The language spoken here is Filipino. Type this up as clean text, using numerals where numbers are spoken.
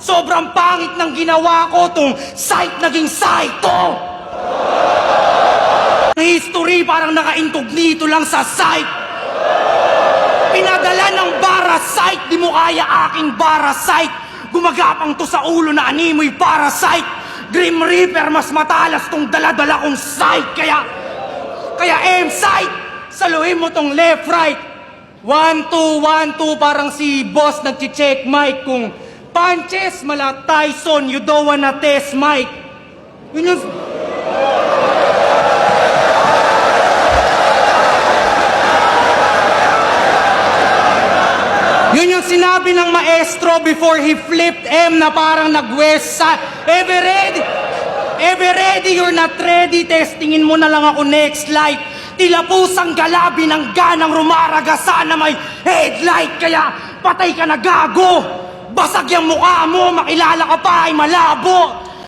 Sobrang pangit ng ginawa ko, tong site naging site to! Na history parang naka-incognito lang sa site. Pinadala ng Barasite, di mo kaya aking Barasite. Gumagapang to sa ulo na animoy Parasite. Grim Reaper, mas matalas tong dala-dala kong site. Kaya M-site, saluhin mo tong left-right. 1, 2, 1, 2, parang si boss nagchi-check mic. Kung punches, mala Tyson, you don't wanna test mic. Yun yung... Yun yung sinabi ng maestro before he flipped M na parang nag-west side. Ever ready? Ever ready? You're not ready. Testingin mo na lang ako next light. Tila pusang galabi ng ganang rumaraga. Sana may headlight. Kaya patay ka na gago. Basag yung mukha mo. Makilala ka pa ay malabo.